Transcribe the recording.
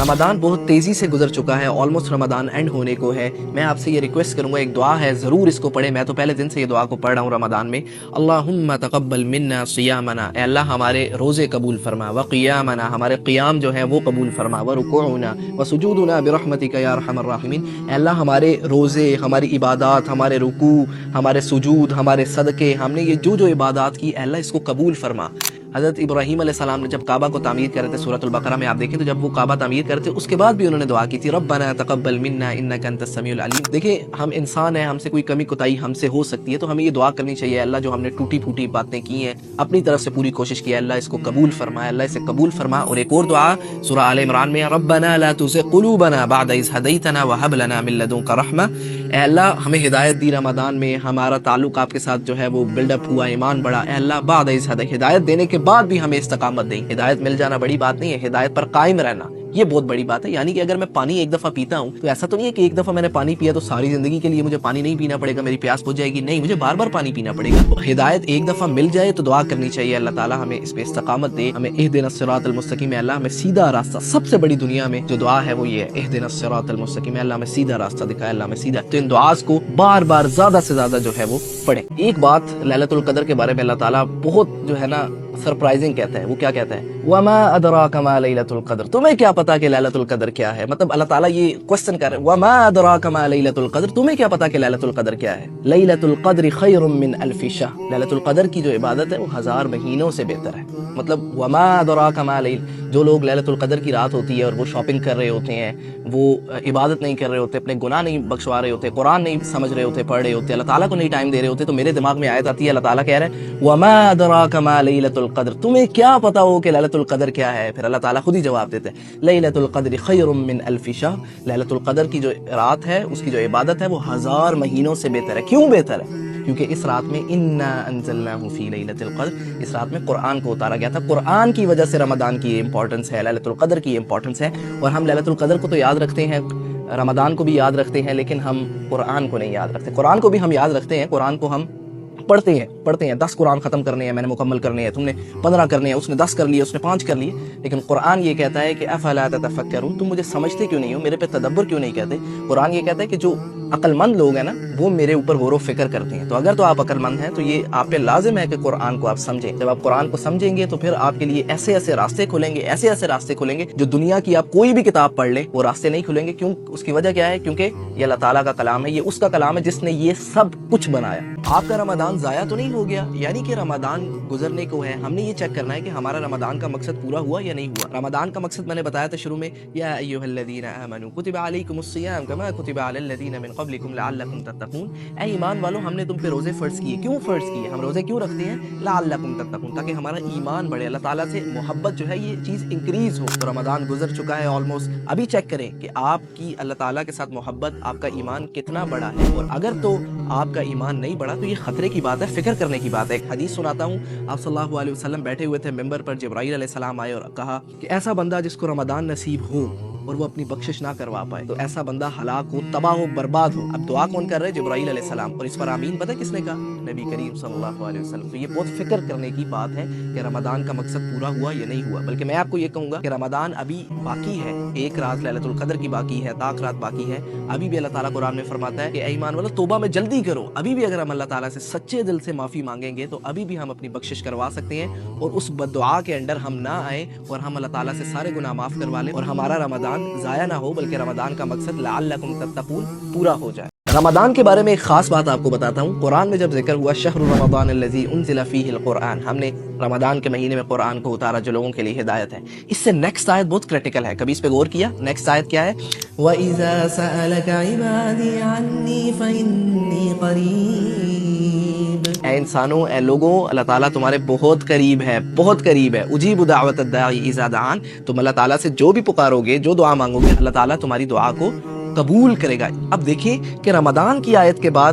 رمضان بہت تیزی سے گزر چکا ہے، آلموسٹ رمضان اینڈ ہونے کو ہے۔ میں آپ سے یہ ریکویسٹ کروں گا، ایک دعا ہے، ضرور اس کو پڑھیں۔ میں تو پہلے دن سے یہ دعا کو پڑھ رہا ہوں رمضان میں۔ اللہم تقبل منا صیامنا، اے اللہ ہمارے روزے قبول فرما، وقیامنا، ہمارے قیام جو ہے وہ قبول فرما، ورکوعنا وسجودنا برحمتک یا ارحم الراحمین، اے اللہ ہمارے روزے، ہماری عبادات، ہمارے رکوع، ہمارے سجود، ہمارے صدقے، ہم نے یہ جو عبادات کی، اے اللہ اس کو قبول فرما۔ حضرت ابراہیم علیہ السلام نے جب کعبہ کو تعمیر کر رہے تھے، سورۃ البقرہ میں آپ دیکھیں تو جب وہ کعبہ تعمیر کرتے اس کے بعد بھی انہوں نے دعا کی تھی، ربنا تقبل منا انک انت السمیع العلیم۔ دیکھیں ہم انسان ہیں، ہم سے کوئی کمی کوتاہی ہم سے ہو سکتی ہے، تو ہمیں یہ دعا کرنی چاہیے، اللہ جو ہم نے ٹوٹی پھوٹی باتیں کی ہیں اپنی طرف سے پوری کوشش کی ہے، اللہ اس کو قبول فرمائے، اللہ اسے قبول فرما۔ اور ایک اور دعا سورہ آل عمران میں، ربنا لا تزغ قلوبنا بعد اذ ہدیتنا وہب لنا من لدنک رحمہ، اے اللہ ہمیں ہدایت دی رمضان میں، ہمارا تعلق آپ کے ساتھ جو ہے وہ بلڈ اپ ہوا، ایمان بڑھا، اے اللہ بعد اذ ہدایت دینے کے بعد بھی ہمیں استقامت دیں۔ ہدایت مل جانا بڑی بات نہیں ہے، ہدایت پر قائم رہنا یہ بہت بڑی بات ہے۔ یعنی کہ اگر میں پانی ایک دفعہ پیتا ہوں تو ایسا تو نہیں ہے کہ ایک دفعہ میں نے پانی پیا تو ساری زندگی کے لیے مجھے پانی نہیں پینا پڑے گا، میری پیاس بجھ جائے گی، نہیں، مجھے بار بار پانی پینا پڑے گا۔ ہدایت ایک دفعہ مل جائے تو دعا کرنی چاہیے، اللہ تعالیٰ ہمیں اس پہ استقامت دے، ہمیں اہدنا الصراط المستقیم، اللہ ہمیں سیدھا راستہ، سب سے بڑی دنیا میں جو دعا ہے وہ یہ ہے، اہدنا الصراط المستقیم، اللہ ہمیں سیدھا راستہ دکھائے، اللہ ہمیں سیدھا۔ تو ان دعاز کو بار بار زیادہ سے زیادہ جو ہے وہ پڑھیں۔ ایک بات لیلۃ القدر کے بارے میں اللہ تعالیٰ بہت جو ہے نا سرپرائزنگ کہتا ہے، وہ کیا کہتا ہے، وما ادراک ما لیلۃ القدر، تمہیں کیا پتا کہ لیلۃ القدر کیا ہے؟ مطلب اللہ تعالیٰ یہ کوسچن کر رہے ہیں، وما ادراک ما لیلۃ القدر، تمہیں کیا پتا کہ لیلۃ القدر کیا ہے؟ لیلۃ القدر خیر من الف شہر، لیلۃ القدر کی جو عبادت ہے وہ 1000 مہینوں سے بہتر ہے۔ مطلب وما ادراک ما لیل، جو لوگ لیلۃ القدر کی رات ہوتی ہے اور وہ شاپنگ کر رہے ہوتے ہیں، وہ عبادت نہیں کر رہے ہوتے، اپنے گناہ نہیں بخشوا رہے ہوتے، قرآن نہیں سمجھ رہے ہوتے، پڑھ رہے ہوتے، اللہ تعالیٰ کو نہیں ٹائم دے رہے ہوتے، تو میرے دماغ میں آیت آتی ہے، اللہ تعالیٰ کہہ رہے ہیں وما ادراک ما لیلۃ القدر، تمہیں کیا پتا ہو کہ لیلۃ القدر کیا ہے؟ پھر اللہ تعالیٰ خود ہی جواب دیتے ہیں، لیلۃ القدر خیر من الف شہر، لیلۃ القدر کی جو رات ہے، اس کی جو عبادت ہے وہ 1000 مہینوں سے بہتر ہے۔ کیوں بہتر ہے؟ کیونکہ اس رات میں انا انزلناہ فی لیلۃ القدر، اس رات میں قرآن کو اتارا گیا تھا، قرآن کی وجہ سے رمضان کی یہ امپورٹنس ہے، لیلۃ القدر کی امپورٹنس ہے۔ اور ہم لیلۃ القدر کو تو یاد رکھتے ہیں، رمضان کو بھی یاد رکھتے ہیں، لیکن ہم قرآن کو نہیں یاد رکھتے۔ قرآن کو بھی ہم یاد رکھتے ہیں، قرآن کو ہم پڑھتے ہیں، 10 قرآن ختم کرنے ہیں، میں نے مکمل کرنے ہیں، تم نے 15 کرنے ہیں، اس نے 10 کر لیے، اس نے 5 کر لیے، لیکن قرآن یہ کہتا ہے کہ افلا تتفکرون، تم مجھے سمجھتے کیوں نہیں ہو، میرے پہ تدبر کیوں نہیں کہتے؟ قرآن یہ کہتا ہے کہ جو عقل مند لوگ ہیں نا وہ میرے اوپر غور و فکر کرتے ہیں، تو اگر تو آپ عقل مند ہیں تو یہ آپ پہ لازم ہے کہ قرآن کو آپ سمجھیں۔ جب آپ قرآن کو سمجھیں گے تو پھر آپ کے لیے ایسے ایسے راستے کھلیں گے، ایسے ایسے راستے کھلیں گے جو دنیا کی آپ کوئی بھی کتاب پڑھ لیں وہ راستے نہیں کھلیں گے۔ کیوں؟ اس کی وجہ کیا ہے؟ کیونکہ یہ اللہ تعالیٰ کا کلام ہے، یہ اس کا کلام ہے جس نے یہ سب کچھ بنایا۔ آپ کا رمضان ضائع تو نہیں ہو گیا، یعنی کہ رمضان گزرنے کو ہے، ہم نے یہ چیک کرنا ہے کہ ہمارا رمضان کا مقصد پورا ہوا یا نہیں ہوا۔ رمضان کا مقصد میں نے بتایا تھا شروع میں، یا ایھا الذین آمنوا کتب علیکم الصیام کما کتب علی الذین من قبلکم لعلکم تتقون، اے ایمان والو ہم نے تم پہ روزے فرض کیے۔ کیوں فرض کیے؟ ہم روزے کیوں رکھتے ہیں؟ لعلکم تتقون، تاکہ ہمارا ایمان بڑھے، اللہ تعالیٰ سے محبت جو ہے یہ چیز انکریز ہو۔ تو رمضان گزر چکا ہے آلموسٹ، ابھی چیک کریں کہ آپ کی اللہ تعالیٰ کے ساتھ محبت، آپ کا ایمان کتنا بڑا ہے، اور اگر تو آپ کا ایمان نہیں بڑھا تو یہ خطرے کی بات ہے، فکر کرنے کی بات ہے۔ ایک حدیث سناتا ہوں، آپ صلی اللہ علیہ وسلم بیٹھے ہوئے تھے ممبر پر، جبرائیل علیہ السلام آئے اور کہا کہ ایسا بندہ جس کو رمضان نصیب ہو اور وہ اپنی بخشش نہ کروا پائے تو ایسا بندہ ہلاک ہو، تباہ ہو، برباد ہو۔ اب دعا کون کر رہے؟ جبرائیل علیہ السلام، اور اس پر آمین پتہ کس نے کہا؟ نبی کریم صلی اللہ علیہ وسلم۔ تو یہ بہت فکر کرنے کی بات ہے کہ رمضان کا مقصد پورا ہوا یا نہیں ہوا۔ بلکہ میں آپ کو یہ کہوں گا کہ رمضان ابھی باقی ہے، ایک رات لیلۃ القدر کی باقی ہے، طاق رات باقی ہے، ابھی بھی اللہ تعالیٰ قرآن میں فرماتا ہے کہ اے ایمان والو توبہ میں جلدی کرو۔ ابھی بھی اگر ہم اللہ تعالیٰ سے سچے دل سے معافی مانگیں گے تو ابھی بھی ہم اپنی بخشش کروا سکتے ہیں، اور اس بددعا کے اندر ہم نہ آئیں اور ہم اللہ تعالیٰ سے سارے گناہ معاف کروا لیں، اور ہمارا رمضان ضائع نہ ہو بلکہ رمضان کا مقصد لعلکم تتقون پورا ہو جائے۔ رمضان کے بارے میں ایک خاص بات آپ کو بتاتا ہوں، قرآن میں جب ذکر ہوا شہر رمضان الذی انزل فیہ القرآن، ہم نے رمضان کے مہینے میں قرآن کو اتارا جو لوگوں کے لیے ہدایت ہے، اس سے نیکسٹ آیت بہت کریٹیکل ہے، کبھی اس پہ غور کیا؟ نیکسٹ آیت کیا ہے؟ وَإِذَا سَأَلَكَ عِبَادِي عَنِّي فَإِنِّي قَرِيبٌ، اے انسانوں، اے لوگوں، اللہ تعالیٰ تمہارے بہت قریب ہے، بہت قریب ہے۔ اجیب دعوت الداعی اذا دعان، تم اللہ تعالیٰ سے جو بھی پکارو گے، جو دعا مانگو گے، اللہ تعالیٰ تمہاری دعا کو قبول کرے گا۔ اب دیکھیں کہ رمضان کی آیت کے بعد